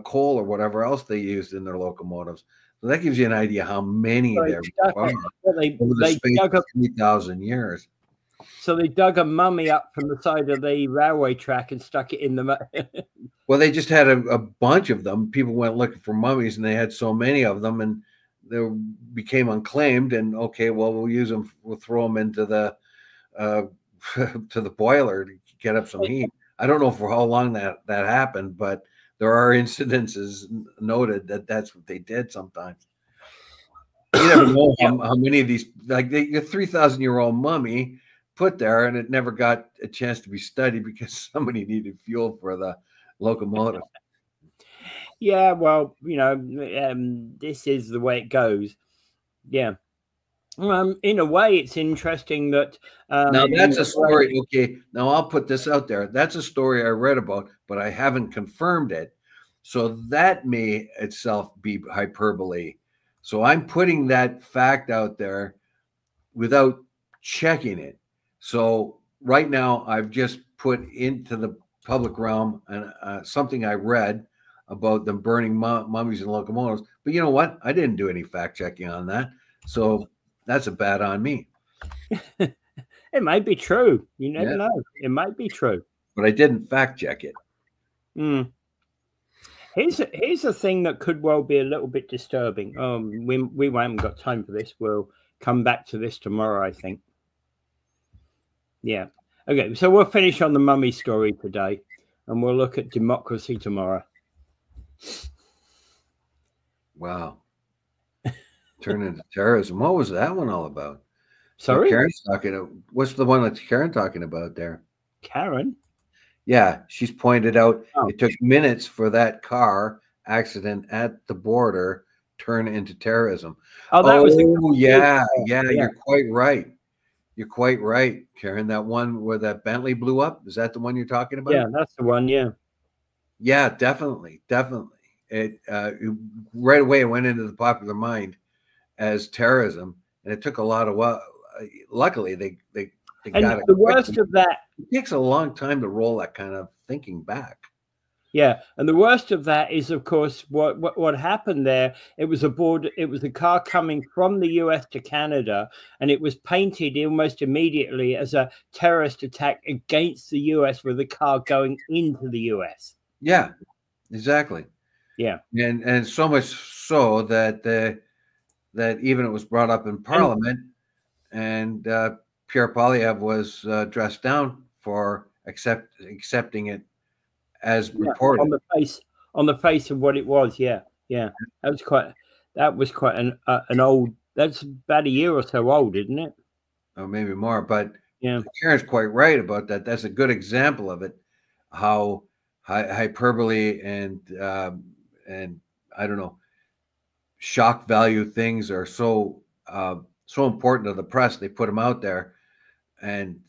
coal or whatever else they used in their locomotives. So that gives you an idea how many there are over the space of 3,000 years. So they dug a mummy up from the side of the railway track and stuck it in the. Well, they just had a bunch of them. People went looking for mummies, and they had so many of them, and they became unclaimed. And okay, well, we'll use them. We'll throw them into the to the boiler to get up some heat. I don't know for how long that happened, but there are incidences noted that that's what they did sometimes. You never know how many of these, like the 3,000-year-old mummy put there, and it never got a chance to be studied because somebody needed fuel for the locomotive. Yeah, well, this is the way it goes. Yeah. In a way, it's interesting that now that's a story. Okay, now I'll put this out there. That's a story I read about, but I haven't confirmed it. So that may itself be hyperbole. So I'm putting that fact out there without checking it. So right now, I've just put into the public realm and something I read about them burning mummies and locomotives. But you know what? I didn't do any fact checking on that. So that's a bad on me. It might be true. You never know. It might be true. But I didn't fact check it. Here's a thing that could well be a little bit disturbing. We haven't got time for this. We'll come back to this tomorrow, I think. Yeah. Okay, so we'll finish on the mummy story today, and we'll look at democracy tomorrow. Wow. Turn into terrorism. What was that one all about? Sorry? Karen's talking. What's the one that's Karen talking about there? Karen? Yeah, she's pointed out it took minutes for that car accident at the border turn into terrorism. Oh, that was yeah. You're quite right. You're quite right, Karen. That one where that Bentley blew up, is that the one you're talking about? Yeah, that's the one. Yeah. Yeah, definitely. It right away it went into the popular mind as terrorism, and it took a lot of luckily they got it. The worst of that, it takes a long time to roll that kind of thinking back. Yeah, and the worst of that is, of course, what happened there. It was a car coming from the US to Canada, and it was painted almost immediately as a terrorist attack against the US, with the car going into the US. Yeah, exactly. Yeah, and so much so that that even it was brought up in Parliament, and Pierre Poilievre was dressed down for accepting it as reported on the face of what it was. Yeah. That was quite an old. That's about a year or so old, isn't it? Oh, maybe more. But yeah, Karen's quite right about that. That's a good example of it. How hyperbole and I don't know, shock value things are so important to the press. They put them out there. And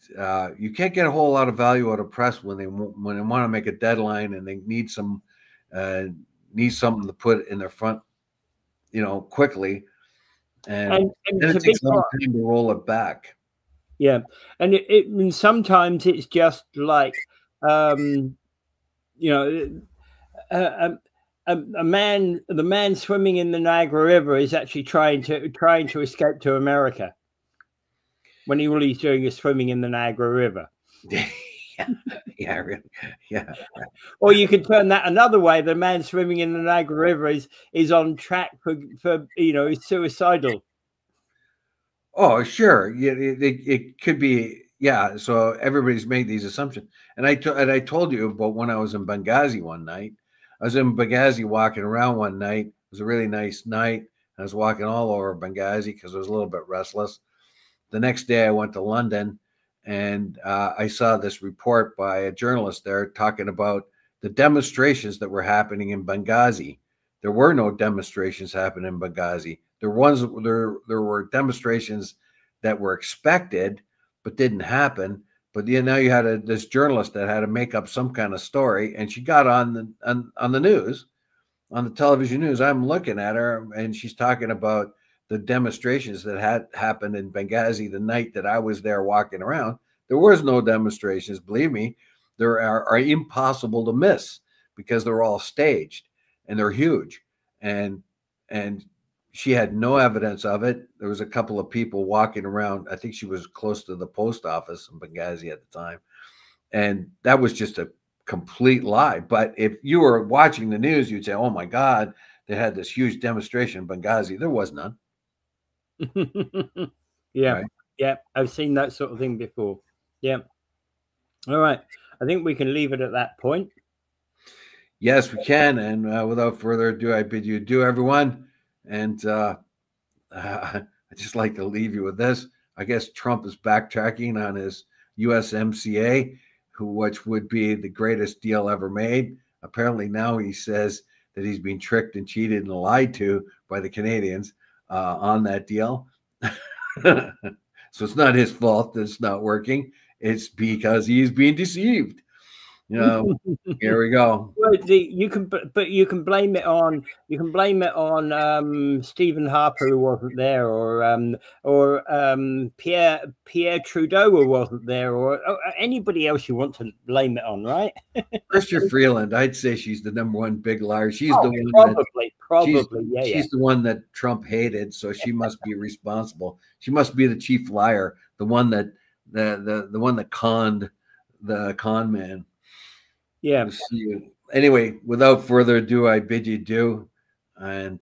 you can't get a whole lot of value out of press when they want to make a deadline and they need something to put in their front, quickly, and it takes a long time to roll it back. Yeah, and sometimes it's just like the man swimming in the Niagara River is actually trying to escape to America, when all he's doing is swimming in the Niagara River. Yeah. Or you could turn that another way. The man swimming in the Niagara River is on track for is suicidal. Oh, sure. Yeah, it could be. Yeah. So everybody's made these assumptions. And I told you about when I was in Benghazi one night. I was in Benghazi walking around one night. It was a really nice night. I was walking all over Benghazi because I was a little bit restless. The next day I went to London, and I saw this report by a journalist there talking about the demonstrations that were happening in Benghazi. There were no demonstrations happening in Benghazi. There were demonstrations that were expected but didn't happen. But now you had this journalist that had to make up some kind of story, and she got on the news, on the television news. I'm looking at her, and she's talking about the demonstrations that had happened in Benghazi the night that I was there walking around. There was no demonstrations. Believe me, there are impossible to miss because they're all staged and they're huge. And she had no evidence of it. There was a couple of people walking around. I think she was close to the post office in Benghazi at the time. And that was just a complete lie. But if you were watching the news, you'd say, oh my God, they had this huge demonstration in Benghazi. There was none. Yeah. Right? Yeah. I've seen that sort of thing before. Yeah. All right. I think we can leave it at that point. Yes, we can. And without further ado, I bid you adieu, everyone. And I just like to leave you with this. I guess Trump is backtracking on his USMCA, which would be the greatest deal ever made. Apparently now he says that he's been tricked and cheated and lied to by the Canadians on that deal. So it's not his fault that it's not working. It's because he's being deceived. Here we go. Well, you can blame it on Stephen Harper, who wasn't there, or Pierre Trudeau, who wasn't there, or anybody else you want to blame it on, right? Chrystia Freeland, I'd say she's the #1 big liar. She's the one probably, she's the one that Trump hated, so she must be responsible. She must be the chief liar, the one that the one that conned the con man. Yeah. See you Anyway, without further ado, I bid you adieu, and